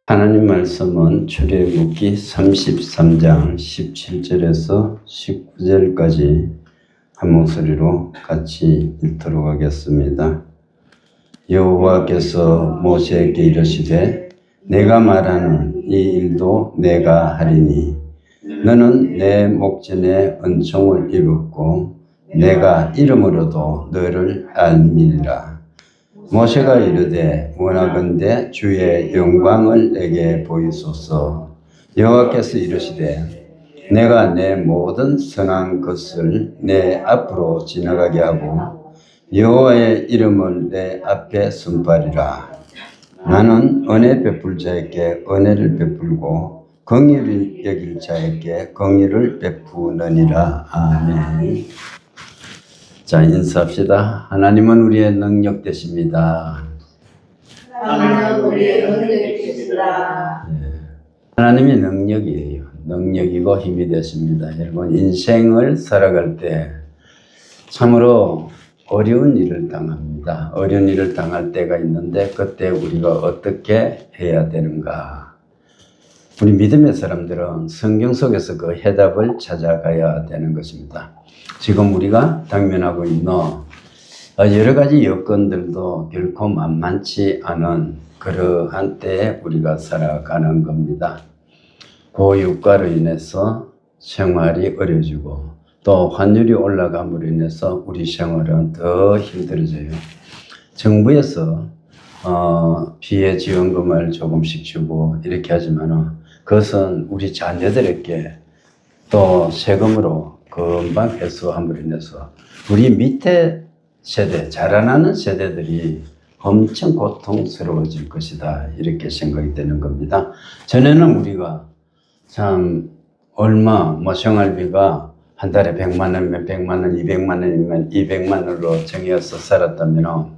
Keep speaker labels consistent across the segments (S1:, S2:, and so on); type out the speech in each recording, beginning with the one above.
S1: 하나님 말씀은 출애굽기 33장 17절에서 19절까지 한 목소리로 같이 읽도록 하겠습니다. 여호와께서 모세에게 이르시되 내가 말하는 이 일도 내가 하리니 너는 내 목전에 은총을 입었고 내가 이름으로도 너를 알미리라. 모세가 이르되 원하건대 주의 영광을 내게 보이소서. 여호와께서 이르시되 내가 내 모든 선한 것을 내 앞으로 지나가게 하고 여호와의 이름을 내 앞에 선포하리라. 나는 은혜 베풀 자에게 은혜를 베풀고 긍휼을 여길 자에게 긍휼을 베푸느니라. 아멘. 자, 인사합시다. 하나님은 우리의 능력 되십니다.
S2: 하나님은 우리의 능력 되십니다.
S1: 하나님이 능력이에요. 능력이고 힘이 되십니다. 여러분, 인생을 살아갈 때 참으로 어려운 일을 당합니다. 어려운 일을 당할 때가 있는데 그때 우리가 어떻게 해야 되는가? 우리 믿음의 사람들은 성경 속에서 그 해답을 찾아가야 되는 것입니다. 지금 우리가 당면하고 있는 여러 가지 여건들도 결코 만만치 않은 그러한 때에 우리가 살아가는 겁니다. 고유가로 인해서 생활이 어려지고 또 환율이 올라감으로 인해서 우리 생활은 더 힘들어져요. 정부에서 피해 지원금을 조금씩 주고 이렇게 하지만은 그것은 우리 자녀들에게 또 세금으로 금방 회수함으로 인해서 우리 밑에 세대, 자라나는 세대들이 엄청 고통스러워질 것이다. 이렇게 생각이 되는 겁니다. 전에는 우리가 참 생활비가 한 달에 100만 원이면 100만 원, 200만 원이면 200만 원으로 정해서 살았다면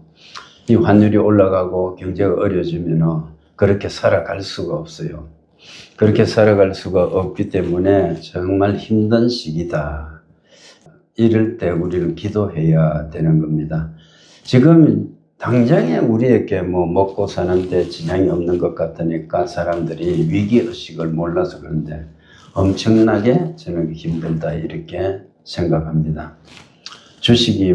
S1: 이 환율이 올라가고 경제가 어려지면 그렇게 살아갈 수가 없어요. 그렇게 살아갈 수가 없기 때문에 정말 힘든 시기다. 이럴 때 우리는 기도해야 되는 겁니다. 지금 당장에 우리에게 먹고 사는데 지장이 없는 것 같으니까 사람들이 위기의식을 몰라서 그런데 엄청나게 저는 힘들다 이렇게 생각합니다. 주식이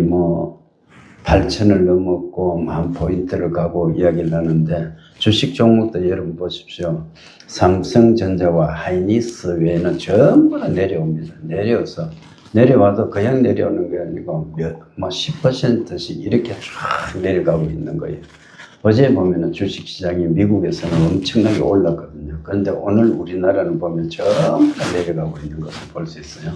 S1: 8천을 넘었고 10,000포인트를 가고 이야기를 하는데 주식 종목도 여러분 보십시오. 삼성전자와 하이닉스 외에는 전부 다 내려옵니다. 내려와도 그냥 내려오는 게 아니고 10%씩 이렇게 쫙 내려가고 있는 거예요. 어제 보면은 주식시장이 미국에서는 엄청나게 올랐거든요. 그런데 오늘 우리나라는 보면 전부 다 내려가고 있는 것을 볼 수 있어요.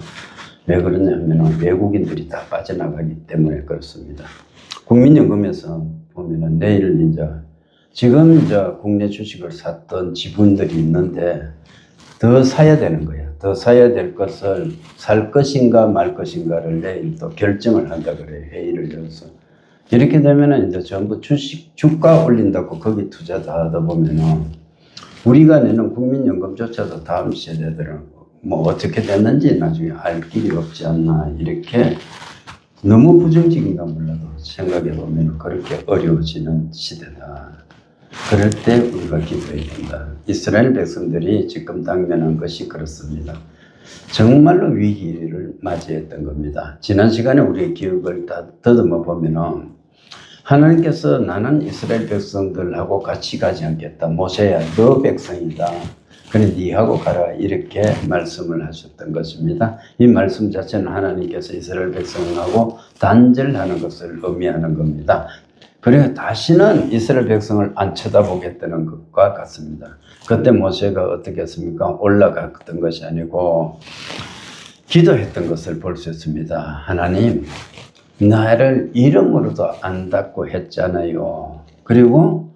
S1: 왜 그러냐면 외국인들이 다 빠져나가기 때문에 그렇습니다. 국민연금에서 보면은 내일 지금 국내 주식을 샀던 지분들이 있는데 더 사야 되는 거예요. 더 사야 될 것을 살 것인가 말 것인가를 내일 또 결정을 한다 그래요. 회의를 열어서. 이렇게 되면은 전부 주가 올린다고 거기 투자 다 하다 보면은 우리가 내는 국민연금조차도 다음 세대들은 어떻게 됐는지 나중에 알 길이 없지 않나 이렇게 너무 부정적인가 몰라도 생각해 보면 그렇게 어려워지는 시대다. 그럴 때 우리가 기도해야 된다. 이스라엘 백성들이 지금 당면한 것이 그렇습니다. 정말로 위기를 맞이했던 겁니다. 지난 시간에 우리의 기억을 다 더듬어 보면은 하나님께서 나는 이스라엘 백성들하고 같이 가지 않겠다. 모세야, 너 백성이다. 그래 니하고 가라 이렇게 말씀을 하셨던 것입니다. 이 말씀 자체는 하나님께서 이스라엘 백성하고 단절하는 것을 의미하는 겁니다. 그래서 다시는 이스라엘 백성을 안 쳐다보겠다는 것과 같습니다. 그때 모세가 어떻게 했습니까? 올라갔던 것이 아니고 기도했던 것을 볼 수 있습니다. 하나님, 나를 이름으로도 안다고 했잖아요. 그리고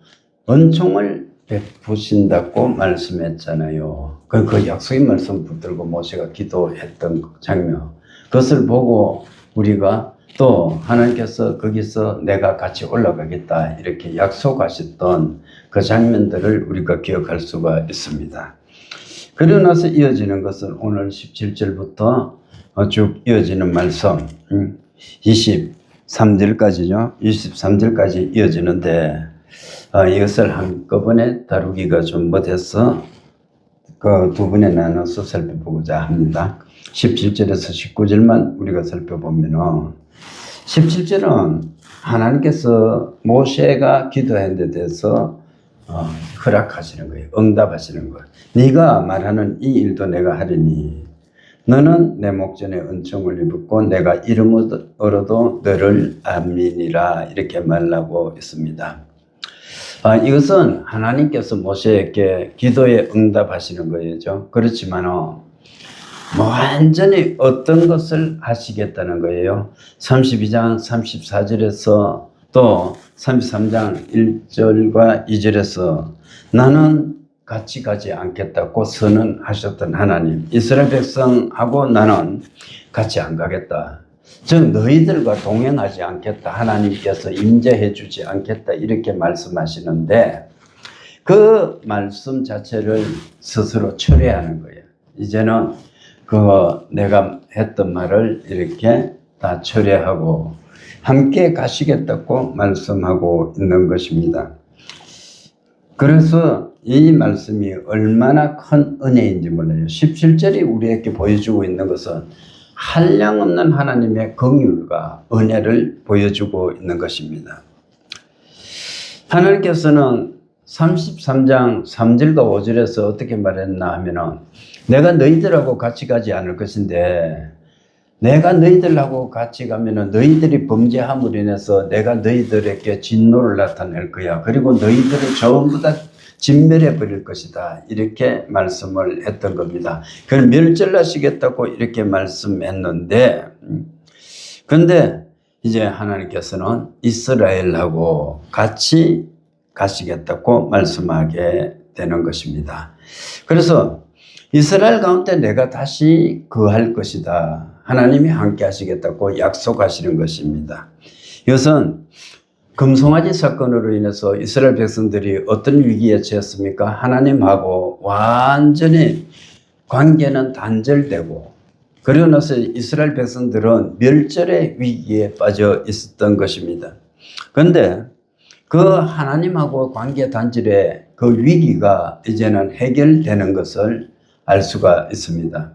S1: 은총을 베푸신다고 말씀했잖아요. 그 약속의 말씀 붙들고 모세가 기도했던 장면. 그것을 보고 우리가 또 하나님께서 거기서 내가 같이 올라가겠다 이렇게 약속하셨던 그 장면들을 우리가 기억할 수가 있습니다. 그러고 나서 이어지는 것은 오늘 17절부터 쭉 이어지는 말씀 23절까지죠. 23절까지 이어지는데 이것을 한꺼번에 다루기가 좀 못해서 그 두 번에 나눠서 살펴보고자 합니다. 17절에서 19절만 우리가 살펴보면 17절은 하나님께서 모세가 기도한 데 대해서 허락하시는 거예요. 응답하시는 거예요. 네가 말하는 이 일도 내가 하리니 너는 내 목전에 은총을 입었고 내가 이름으로도 너를 아미니라 이렇게 말하고 있습니다. 이것은 하나님께서 모세에게 기도에 응답하시는 거예요. 그렇지만 완전히 어떤 것을 하시겠다는 거예요. 32장 34절에서 또 33장 1절과 2절에서 나는 같이 가지 않겠다고 선언하셨던 하나님, 이스라엘 백성하고 나는 같이 안 가겠다. 즉 너희들과 동행하지 않겠다. 하나님께서 임재해 주지 않겠다. 이렇게 말씀하시는데 그 말씀 자체를 스스로 철회하는 거예요. 이제는 내가 했던 말을 이렇게 다 철회하고 함께 가시겠다고 말씀하고 있는 것입니다. 그래서 이 말씀이 얼마나 큰 은혜인지 몰라요. 17절이 우리에게 보여주고 있는 것은 한량없는 하나님의 긍휼과 은혜를 보여주고 있는 것입니다. 하나님께서는 33장 3절과 5절에서 어떻게 말했나 하면은 내가 너희들하고 같이 가지 않을 것인데 내가 너희들하고 같이 가면은 너희들이 범죄함으로 인해서 내가 너희들에게 진노를 나타낼 거야. 그리고 너희들을 전부 다 진멸해 버릴 것이다. 이렇게 말씀을 했던 겁니다. 그걸 멸절하시겠다고 이렇게 말씀했는데 근데 이제 하나님께서는 이스라엘하고 같이 가시겠다고 말씀하게 되는 것입니다. 그래서 이스라엘 가운데 내가 다시 거할 것이다. 하나님이 함께 하시겠다고 약속하시는 것입니다. 이것은 금송아지 사건으로 인해서 이스라엘 백성들이 어떤 위기에 처했습니까? 하나님하고 완전히 관계는 단절되고 그러고 나서 이스라엘 백성들은 멸절의 위기에 빠져 있었던 것입니다. 그런데 그 하나님하고 관계 단절의 그 위기가 이제는 해결되는 것을 알 수가 있습니다.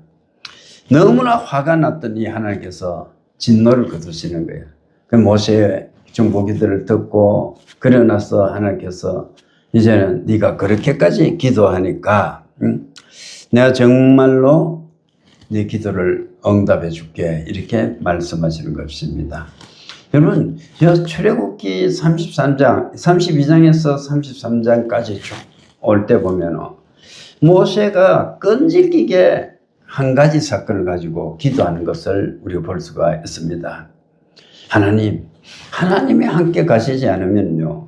S1: 너무나 화가 났더니 하나님께서 진노를 거두시는 거예요. 그 모세의 중보기도를 듣고 그러고 나서 하나님께서 이제는 네가 그렇게까지 기도하니까 내가 정말로 네 기도를 응답해 줄게 이렇게 말씀하시는 것입니다. 여러분 출애굽기 32장에서 33장까지 쭉 올 때 보면 모세가 끈질기게 한 가지 사건을 가지고 기도하는 것을 우리가 볼 수가 있습니다. 하나님이 함께 가시지 않으면요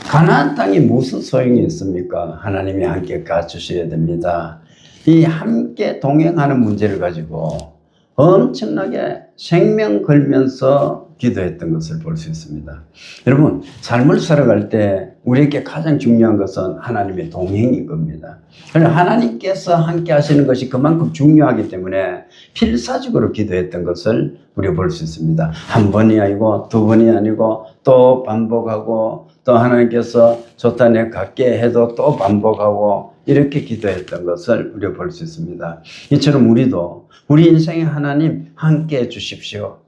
S1: 가나안 땅이 무슨 소용이 있습니까? 하나님이 함께 가주셔야 됩니다. 이 함께 동행하는 문제를 가지고 엄청나게 생명 걸면서 기도했던 것을 볼 수 있습니다. 여러분 삶을 살아갈 때 우리에게 가장 중요한 것은 하나님의 동행인 겁니다. 그래서 하나님께서 함께 하시는 것이 그만큼 중요하기 때문에 필사적으로 기도했던 것을 우리가 볼 수 있습니다. 한 번이 아니고 두 번이 아니고 또 반복하고 또 하나님께서 좋다 내 갖게 해도 또 반복하고 이렇게 기도했던 것을 우리가 볼 수 있습니다. 이처럼 우리도 우리 인생에 하나님 함께 해 주십시오.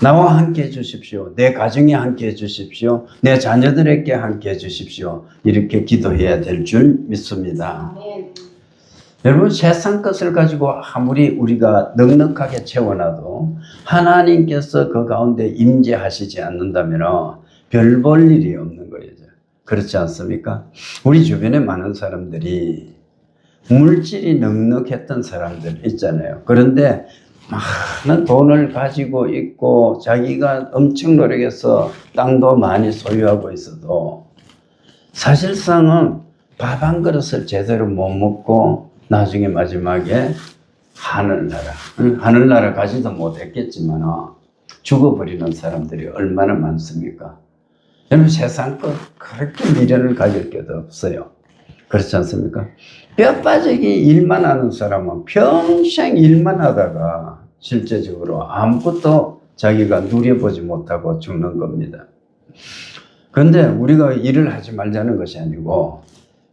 S1: 나와 함께 해 주십시오. 내 가정에 함께 해 주십시오. 내 자녀들에게 함께 해 주십시오. 이렇게 기도해야 될 줄 믿습니다.
S2: 아멘.
S1: 여러분 세상 것을 가지고 아무리 우리가 넉넉하게 채워놔도 하나님께서 그 가운데 임재하시지 않는다면 별 볼 일이 없는 거예요. 그렇지 않습니까? 우리 주변에 많은 사람들이 물질이 넉넉했던 사람들 있잖아요. 그런데 많은 돈을 가지고 있고 자기가 엄청 노력해서 땅도 많이 소유하고 있어도 사실상은 밥 한 그릇을 제대로 못 먹고 나중에 마지막에 하늘나라 가지도 못했겠지만 죽어버리는 사람들이 얼마나 많습니까? 여러분 세상 것 그렇게 미련을 가질 게도 없어요. 그렇지 않습니까? 뼈 빠지기 일만 하는 사람은 평생 일만 하다가 실제적으로 아무것도 자기가 누려보지 못하고 죽는 겁니다. 그런데 우리가 일을 하지 말자는 것이 아니고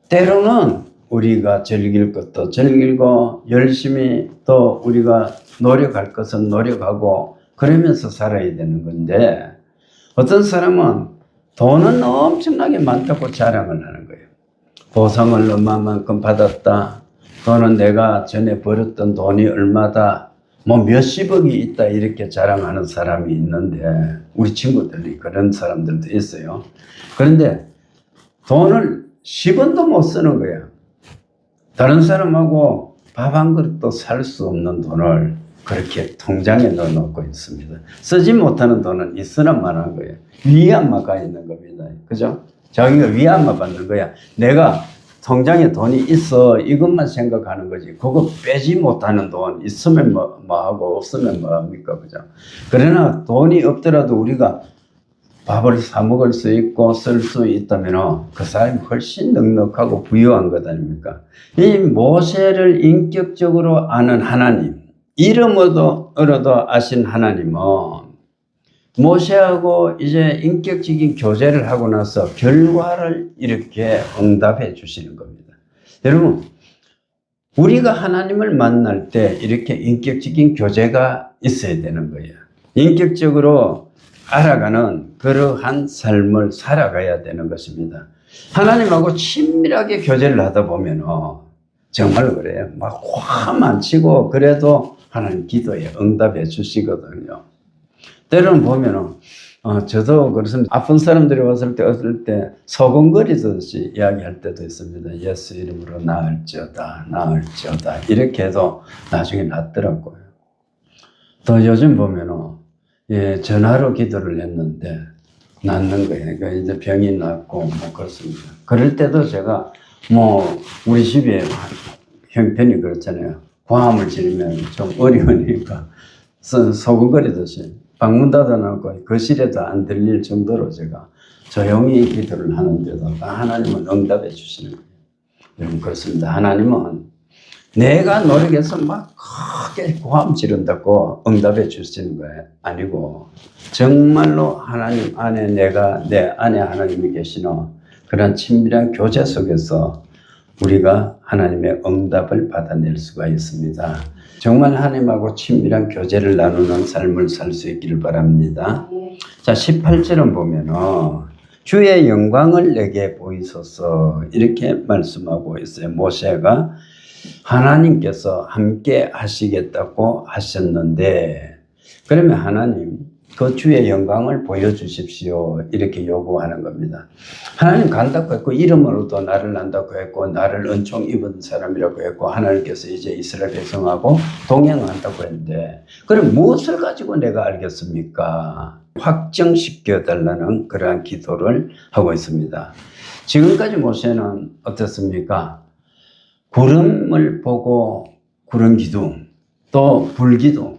S1: 때로는 우리가 즐길 것도 즐기고 열심히 또 우리가 노력할 것은 노력하고 그러면서 살아야 되는 건데 어떤 사람은 돈은 엄청나게 많다고 자랑을 하는 거예요. 보상을 얼마만큼 받았다. 또는 내가 전에 벌었던 돈이 얼마다. 뭐 몇십억이 있다 이렇게 자랑하는 사람이 있는데 우리 친구들이 그런 사람들도 있어요. 그런데 돈을 10원도 못 쓰는 거야. 다른 사람하고 밥 한 그릇도 살 수 없는 돈을 그렇게 통장에 넣어놓고 있습니다. 쓰지 못하는 돈은 있으나 마나한 거예요. 위안만 가 있는 겁니다. 그죠? 자기가 위안만 받는 거야. 내가 통장에 돈이 있어 이것만 생각하는 거지. 그거 빼지 못하는 돈 있으면 뭐 하고 없으면 뭐 합니까? 그죠? 그러나 돈이 없더라도 우리가 밥을 사 먹을 수 있고 쓸 수 있다면 그 사람이 훨씬 넉넉하고 부유한 것 아닙니까? 이 모세를 인격적으로 아는 하나님, 이름으로도 아신 하나님은 모세하고 이제 인격적인 교제를 하고 나서 결과를 이렇게 응답해 주시는 겁니다. 여러분, 우리가 하나님을 만날 때 이렇게 인격적인 교제가 있어야 되는 거예요. 인격적으로 알아가는 그러한 삶을 살아가야 되는 것입니다. 하나님하고 친밀하게 교제를 하다 보면 정말 그래요. 막 화만 치고 그래도 하나님 기도에 응답해 주시거든요. 때로는 보면은 저도 그렇습니다. 아픈 사람들이 왔을 때 어떨 때 소곤거리듯이 이야기할 때도 있습니다. 예수 이름으로 나을지어다 나을지어다 이렇게 해도 나중에 낫더라고요. 또 요즘 보면은 전화로 기도를 했는데 낫는 거예요. 그러니까 이제 병이 낫고 뭐 그렇습니다. 그럴 때도 제가 뭐 우리 집에 형편이 그렇잖아요. 고함을 지르면 좀 어려우니까 소곤거리듯이 방문 닫아놓고 거실에도 안 들릴 정도로 제가 조용히 기도를 하는데도 하나님은 응답해 주시는 거예요. 여러분 그렇습니다. 하나님은 내가 노력해서 막 크게 고함 지른다고 응답해 주시는 거예요. 아니고 정말로 하나님 안에 내 안에 하나님이 계시는 그런 친밀한 교제 속에서 우리가 하나님의 응답을 받아낼 수가 있습니다. 정말 하나님하고 친밀한 교제를 나누는 삶을 살 수 있기를 바랍니다. 자, 18절은 보면은 주의 영광을 내게 보이소서 이렇게 말씀하고 있어요. 모세가 하나님께서 함께 하시겠다고 하셨는데 그러면 하나님 그 주의 영광을 보여주십시오 이렇게 요구하는 겁니다. 하나님 간다고 했고 이름으로도 나를 안다고 했고 나를 은총 입은 사람이라고 했고 하나님께서 이제 이스라엘 백성하고 동행한다고 했는데 그럼 무엇을 가지고 내가 알겠습니까? 확정시켜 달라는 그러한 기도를 하고 있습니다. 지금까지 모세는 어떻습니까? 구름을 보고 구름 기둥 또 불기둥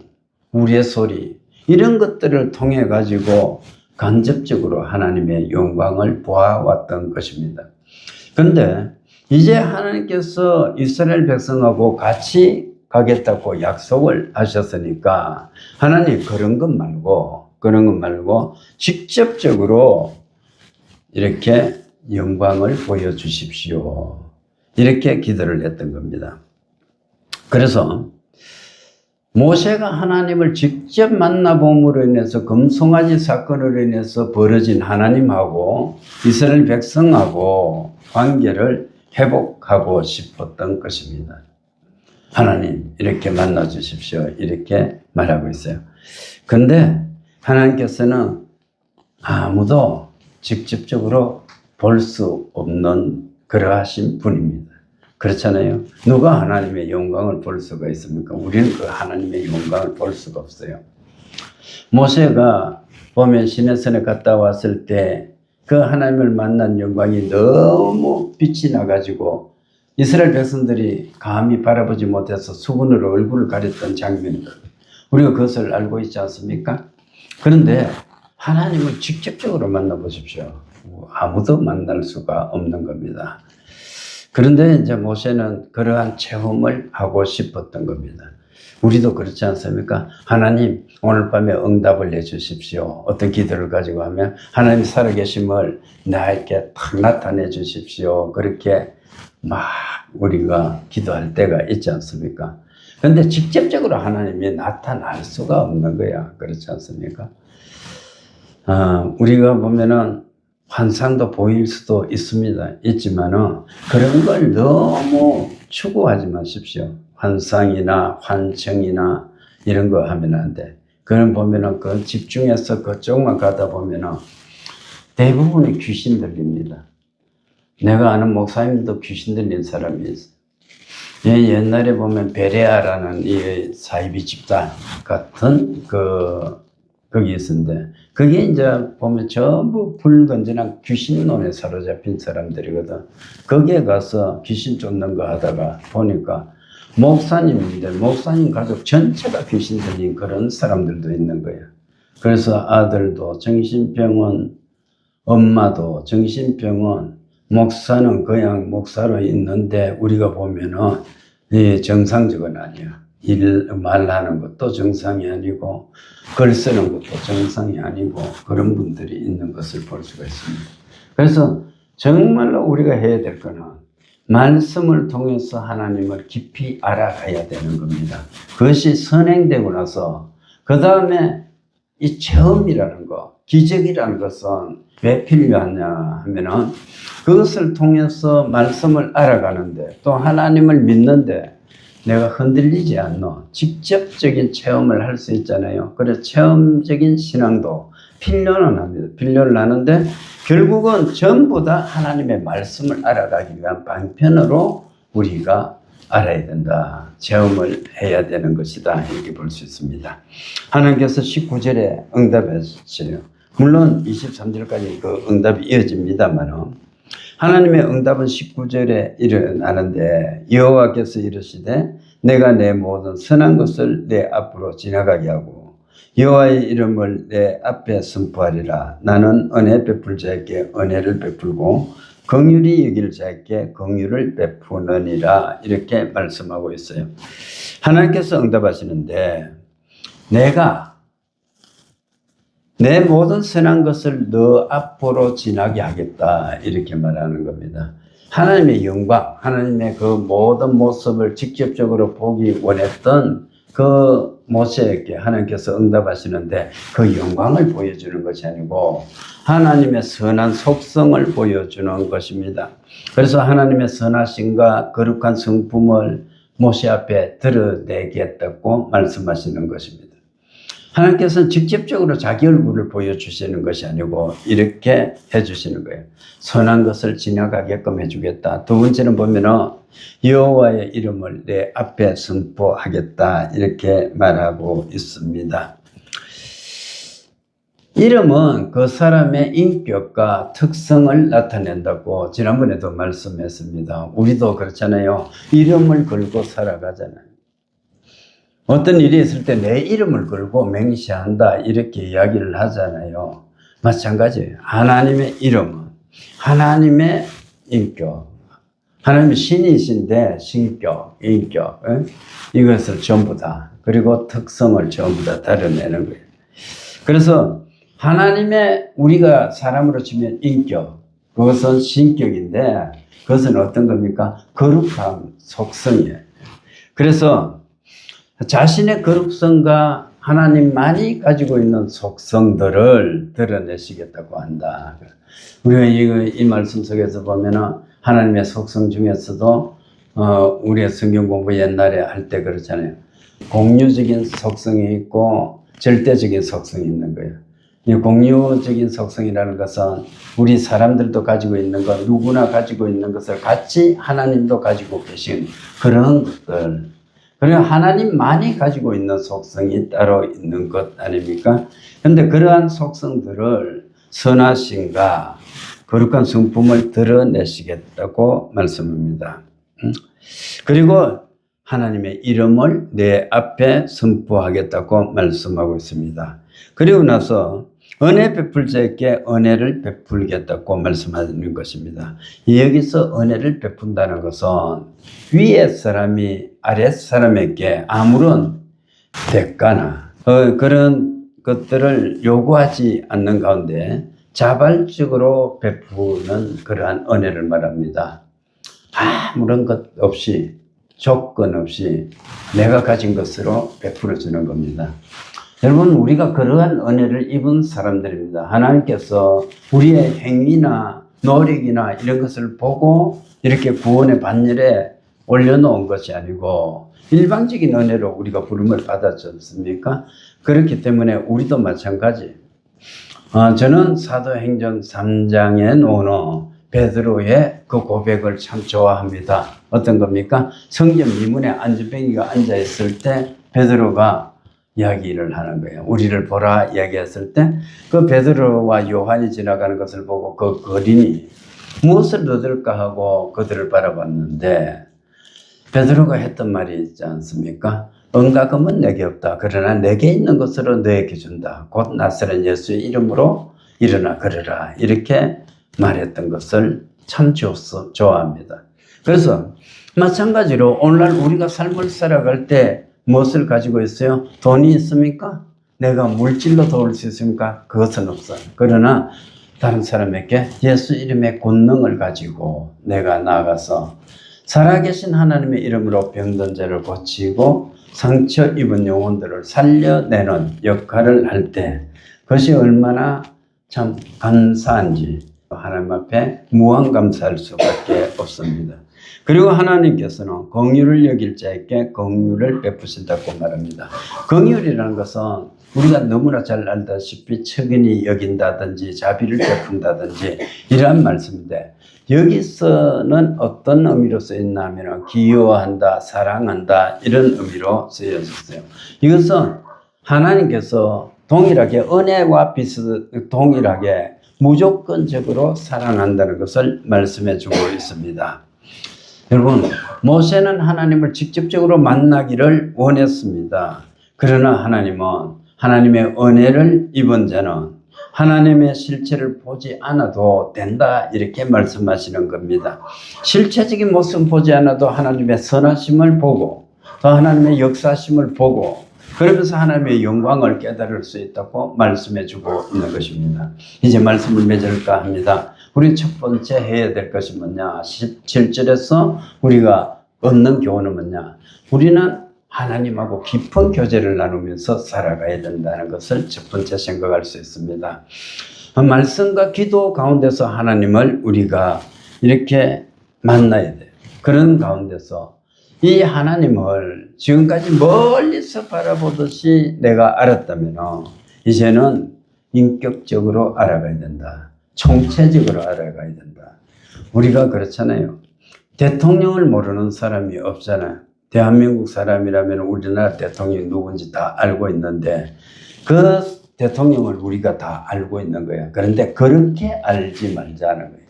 S1: 우리의 소리 이런 것들을 통해 가지고 간접적으로 하나님의 영광을 보아왔던 것입니다. 그런데 이제 하나님께서 이스라엘 백성하고 같이 가겠다고 약속을 하셨으니까 하나님 그런 것 말고 직접적으로 이렇게 영광을 보여주십시오. 이렇게 기도를 했던 겁니다. 그래서 모세가 하나님을 직접 만나봄으로 인해서 금송아지 사건으로 인해서 벌어진 하나님하고 이스라엘 백성하고 관계를 회복하고 싶었던 것입니다. 하나님 이렇게 만나 주십시오 이렇게 말하고 있어요. 그런데 하나님께서는 아무도 직접적으로 볼 수 없는 그러하신 분입니다. 그렇잖아요. 누가 하나님의 영광을 볼 수가 있습니까? 우리는 그 하나님의 영광을 볼 수가 없어요. 모세가 보면 시내산에 갔다 왔을 때 그 하나님을 만난 영광이 너무 빛이 나가지고 이스라엘 백성들이 감히 바라보지 못해서 수건으로 얼굴을 가렸던 장면입니다. 우리가 그것을 알고 있지 않습니까? 그런데 하나님을 직접적으로 만나보십시오. 아무도 만날 수가 없는 겁니다. 그런데 이제 모세는 그러한 체험을 하고 싶었던 겁니다. 우리도 그렇지 않습니까? 하나님 오늘 밤에 응답을 해주십시오. 어떤 기도를 가지고 하면 하나님 살아계심을 나에게 탁 나타내 주십시오. 그렇게 막 우리가 기도할 때가 있지 않습니까? 그런데 직접적으로 하나님이 나타날 수가 없는 거야. 그렇지 않습니까? 우리가 보면은 환상도 보일 수도 있지만은 그런 걸 너무 추구하지 마십시오. 환상이나 환청이나 이런 거 하면 안 돼. 그런 보면은 그 집중해서 그쪽만 가다 보면은 대부분이 귀신 들립니다. 내가 아는 목사님도 귀신 들린 사람이 있어. 옛날에 보면 베레아라는 이 사이비 집단 같은 거기 있었는데, 그게 이제 보면 전부 불건전한 귀신론에 사로잡힌 사람들이거든. 거기에 가서 귀신 쫓는 거 하다가 보니까 목사님인데 목사님 가족 전체가 귀신 들린 그런 사람들도 있는 거예요. 그래서 아들도 정신병원, 엄마도 정신병원, 목사는 그냥 목사로 있는데 우리가 보면은 정상적은 아니야. 말하는 것도 정상이 아니고 글 쓰는 것도 정상이 아니고 그런 분들이 있는 것을 볼 수가 있습니다. 그래서 정말로 우리가 해야 될 거는 말씀을 통해서 하나님을 깊이 알아가야 되는 겁니다. 그것이 선행되고 나서 그 다음에 이 체험이라는 거, 기적이라는 것은 왜 필요하냐 하면은 그것을 통해서 말씀을 알아가는데 또 하나님을 믿는데 내가 흔들리지 않노 직접적인 체험을 할 수 있잖아요. 그래서 체험적인 신앙도 필요는 합니다. 필요를 하는데 결국은 전부 다 하나님의 말씀을 알아가기 위한 방편으로 우리가 알아야 된다. 체험을 해야 되는 것이다. 이렇게 볼 수 있습니다. 하나님께서 19절에 응답하시요. 물론 23절까지 그 응답이 이어집니다만 하나님의 응답은 19절에 일어나는데 여호와께서 이르시되 내가 내 모든 선한 것을 내 앞으로 지나가게 하고 여호와의 이름을 내 앞에 선포하리라. 나는 은혜 베풀 자에게 은혜를 베풀고 긍휼히 여길 자에게 긍휼을 베푸느니라. 이렇게 말씀하고 있어요. 하나님께서 응답하시는데 내가 내 모든 선한 것을 너 앞으로 지나게 하겠다. 이렇게 말하는 겁니다. 하나님의 영광, 하나님의 그 모든 모습을 직접적으로 보기 원했던 그 모세에게 하나님께서 응답하시는데 그 영광을 보여주는 것이 아니고 하나님의 선한 속성을 보여주는 것입니다. 그래서 하나님의 선하심과 거룩한 성품을 모세 앞에 드러내겠다고 말씀하시는 것입니다. 하나님께서는 직접적으로 자기 얼굴을 보여주시는 것이 아니고 이렇게 해주시는 거예요. 선한 것을 지나가게끔 해주겠다. 두 번째는 보면은 여호와의 이름을 내 앞에 선포하겠다. 이렇게 말하고 있습니다. 이름은 그 사람의 인격과 특성을 나타낸다고 지난번에도 말씀했습니다. 우리도 그렇잖아요. 이름을 걸고 살아가잖아요. 어떤 일이 있을 때 내 이름을 걸고 맹세한다 이렇게 이야기를 하잖아요. 마찬가지예요. 하나님의 이름은 하나님의 인격, 하나님의 신이신데 신격, 인격 이것을 전부 다 그리고 특성을 전부 다 드러내는 거예요. 그래서 하나님의 우리가 사람으로 치면 인격, 그것은 신격인데 그것은 어떤 겁니까? 거룩한 속성이에요. 그래서 자신의 거룩성과 하나님만이 가지고 있는 속성들을 드러내시겠다고 한다. 우리가 이 말씀 속에서 보면은 하나님의 속성 중에서도 우리가 성경 공부 옛날에 할 때 그렇잖아요. 공유적인 속성이 있고 절대적인 속성이 있는 거예요. 이 공유적인 속성이라는 것은 우리 사람들도 가지고 있는 것, 누구나 가지고 있는 것을 같이 하나님도 가지고 계신 그런 것들. 그리고 하나님만이 가지고 있는 속성이 따로 있는 것 아닙니까? 그런데 그러한 속성들을 선하심과 거룩한 성품을 드러내시겠다고 말씀합니다. 그리고 하나님의 이름을 내 앞에 선포하겠다고 말씀하고 있습니다. 그리고 나서 은혜 베풀 자에게 은혜를 베풀겠다고 말씀하는 것입니다. 여기서 은혜를 베푼다는 것은 위에 사람이 아랫 사람에게 아무런 대가나 그런 것들을 요구하지 않는 가운데 자발적으로 베푸는 그러한 은혜를 말합니다. 아무런 것 없이 조건 없이 내가 가진 것으로 베풀어 주는 겁니다. 여러분, 우리가 그러한 은혜를 입은 사람들입니다. 하나님께서 우리의 행위나 노력이나 이런 것을 보고 이렇게 구원의 반열에 올려놓은 것이 아니고 일방적인 은혜로 우리가 부름을 받았지 않습니까? 그렇기 때문에 우리도 마찬가지. 저는 사도행전 3장에 나오는 베드로의 그 고백을 참 좋아합니다. 어떤 겁니까? 성전 미문에 안전뱅이가 앉아있을 때 베드로가 이야기를 하는 거예요. 우리를 보라 이야기했을 때 그 베드로와 요한이 지나가는 것을 보고 그 거린이 무엇을 얻을까 하고 그들을 바라봤는데 베드로가 했던 말이 있지 않습니까? 은과 금은 내게 없다. 그러나 내게 있는 것으로 너에게 준다. 곧 나사렛 예수의 이름으로 일어나 걸으라. 이렇게 말했던 것을 참 좋아합니다. 그래서 마찬가지로 오늘날 우리가 삶을 살아갈 때 무엇을 가지고 있어요? 돈이 있습니까? 내가 물질로 도울 수 있습니까? 그것은 없어요. 그러나 다른 사람에게 예수 이름의 권능을 가지고 내가 나아가서 살아계신 하나님의 이름으로 병든 자를 고치고 상처 입은 영혼들을 살려내는 역할을 할 때 그것이 얼마나 참 감사한지 하나님 앞에 무한 감사할 수밖에 없습니다. 그리고 하나님께서는 긍휼을 여길 자에게 긍휼을 베푸신다고 말합니다. 긍휼이라는 것은 우리가 너무나 잘 알다시피 척인이 여긴다든지 자비를 베푼다든지 이러한 말씀인데 여기서는 어떤 의미로 쓰였나 하면 기여한다, 사랑한다 이런 의미로 쓰여졌어요. 이것은 하나님께서 동일하게 은혜와 동일하게 무조건적으로 사랑한다는 것을 말씀해 주고 있습니다. 여러분, 모세는 하나님을 직접적으로 만나기를 원했습니다. 그러나 하나님은 하나님의 은혜를 입은 자는 하나님의 실체를 보지 않아도 된다 이렇게 말씀하시는 겁니다. 실체적인 모습 보지 않아도 하나님의 선하심을 보고 또 하나님의 역사심을 보고 그러면서 하나님의 영광을 깨달을 수 있다고 말씀해 주고 있는 것입니다. 이제 말씀을 맺을까 합니다. 우리 첫 번째 해야 될 것이 뭐냐? 17절에서 우리가 얻는 교훈은 뭐냐? 우리는 하나님하고 깊은 교제를 나누면서 살아가야 된다는 것을 첫 번째 생각할 수 있습니다. 말씀과 기도 가운데서 하나님을 우리가 이렇게 만나야 돼요. 그런 가운데서 이 하나님을 지금까지 멀리서 바라보듯이 내가 알았다면 이제는 인격적으로 알아가야 된다. 총체적으로 알아가야 된다. 우리가 그렇잖아요. 대통령을 모르는 사람이 없잖아요. 대한민국 사람이라면 우리나라 대통령이 누군지 다 알고 있는데 그 대통령을 우리가 다 알고 있는 거예요. 그런데 그렇게 알지 말자는 거예요.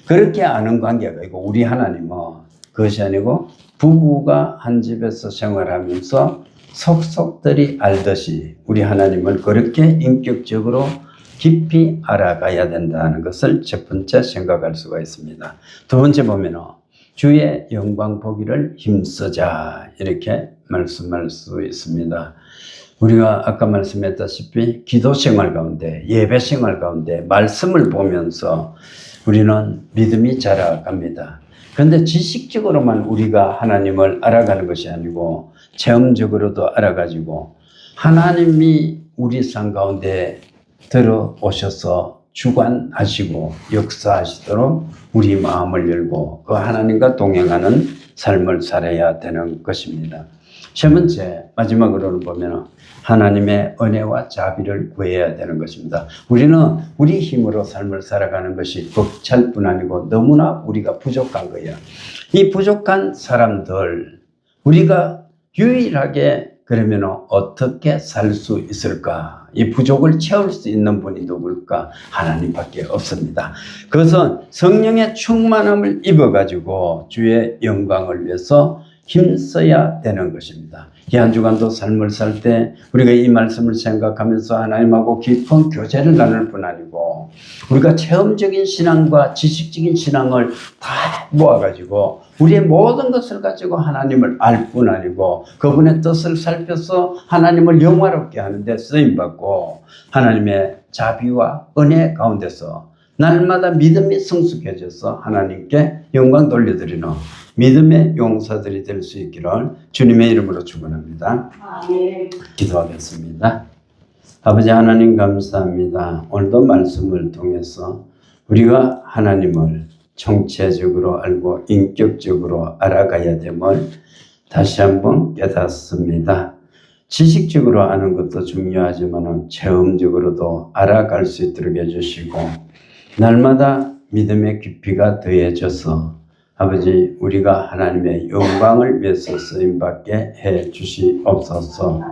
S1: 그렇게 아는 관계가 있고 우리 하나님은 그것이 아니고 부부가 한 집에서 생활하면서 속속들이 알듯이 우리 하나님을 그렇게 인격적으로 깊이 알아가야 된다는 것을 첫 번째 생각할 수가 있습니다. 두 번째 보면은 주의 영광 보기를 힘쓰자 이렇게 말씀할 수 있습니다. 우리가 아까 말씀했다시피 기도 생활 가운데 예배 생활 가운데 말씀을 보면서 우리는 믿음이 자라갑니다. 그런데 지식적으로만 우리가 하나님을 알아가는 것이 아니고 체험적으로도 알아가지고 하나님이 우리 삶 가운데 들어오셔서 주관하시고 역사하시도록 우리 마음을 열고 그 하나님과 동행하는 삶을 살아야 되는 것입니다. 세 번째, 마지막으로는 보면 하나님의 은혜와 자비를 구해야 되는 것입니다. 우리는 우리 힘으로 삶을 살아가는 것이 벅찰 뿐 아니고 너무나 우리가 부족한 거예요. 이 부족한 사람들, 우리가 유일하게 그러면 어떻게 살 수 있을까? 이 부족을 채울 수 있는 분이 누굴까? 하나님밖에 없습니다. 그것은 성령의 충만함을 입어가지고 주의 영광을 위해서 힘써야 되는 것입니다. 이 한 주간도 삶을 살 때 우리가 이 말씀을 생각하면서 하나님하고 깊은 교제를 나눌 뿐 아니고 우리가 체험적인 신앙과 지식적인 신앙을 다 모아가지고 우리의 모든 것을 가지고 하나님을 알 뿐 아니고 그분의 뜻을 살펴서 하나님을 영화롭게 하는 데 쓰임받고 하나님의 자비와 은혜 가운데서 날마다 믿음이 성숙해져서 하나님께 영광 돌려드리는 믿음의 용사들이 될 수 있기를 주님의 이름으로 축원합니다.
S2: 아멘.
S1: 기도하겠습니다. 아버지 하나님 감사합니다. 오늘도 말씀을 통해서 우리가 하나님을 총체적으로 알고 인격적으로 알아가야 됨을 다시 한번 깨닫습니다. 지식적으로 아는 것도 중요하지만 체험적으로도 알아갈 수 있도록 해주시고 날마다 믿음의 깊이가 더해져서 아버지 우리가 하나님의 영광을 위해서 쓰임받게 해 주시옵소서.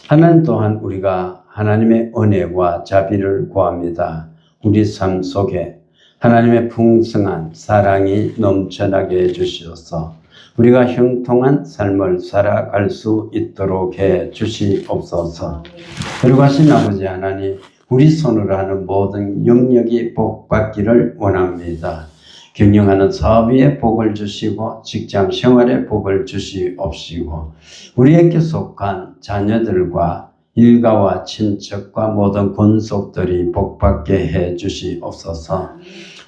S1: 하나님 또한 우리가 하나님의 은혜와 자비를 구합니다. 우리 삶 속에 하나님의 풍성한 사랑이 넘쳐나게 해주시어서 우리가 형통한 삶을 살아갈 수 있도록 해 주시옵소서. 그리고 하신 아버지 하나님 우리 손으로 하는 모든 영역이 복받기를 원합니다. 경영하는 사업에 복을 주시고 직장 생활에 복을 주시옵시고 우리에게 속한 자녀들과 일가와 친척과 모든 권속들이 복받게 해 주시옵소서.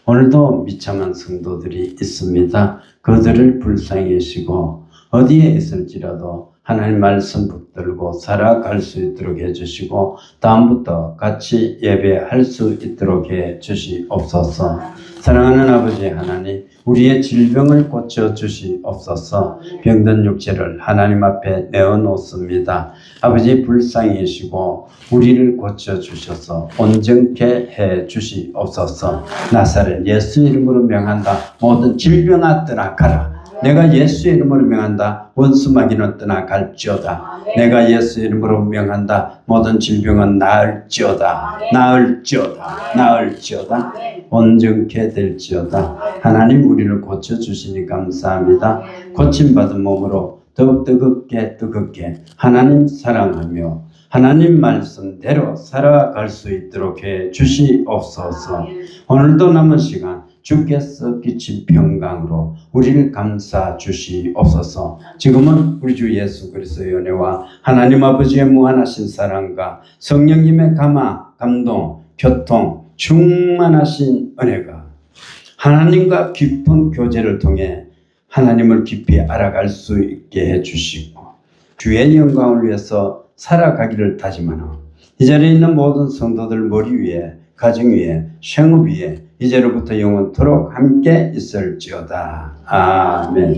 S1: 오늘도 미참한 성도들이 있습니다. 그들을 불쌍히 여시고 어디에 있을지라도 하나님 말씀 붙들고 살아갈 수 있도록 해주시고 다음부터 같이 예배할 수 있도록 해주시옵소서. 사랑하는 아버지 하나님 우리의 질병을 고쳐주시옵소서. 병든 육체를 하나님 앞에 내어놓습니다. 아버지 불쌍히 여시고 우리를 고쳐주셔서 온전케 해주시옵소서. 나사렛 예수 이름으로 명한다. 모든 질병아 떠나가라. 내가 예수 이름으로 명한다. 원수마귀는 떠나갈지어다. 내가 예수 이름으로 명한다. 모든 질병은 나을지어다. 나을지어다. 나을지어다. 온전케 될지어다. 하나님 우리를 고쳐주시니 감사합니다. 고침받은 몸으로 더욱 뜨겁게 하나님 사랑하며 하나님 말씀대로 살아갈 수 있도록 해 주시옵소서. 오늘도 남은 시간 주께서 끼친 평강으로 우리를 감싸 주시옵소서. 지금은 우리 주 예수 그리스도의 은혜와 하나님 아버지의 무한하신 사랑과 성령님의 감동, 교통, 충만하신 은혜가 하나님과 깊은 교제를 통해 하나님을 깊이 알아갈 수 있게 해주시고 주의 영광을 위해서 살아가기를 다짐하는 이 자리에 있는 모든 성도들 머리 위에 가정 위에 생업 위에 이제로부터 영원토록 함께 있을지어다. 아멘.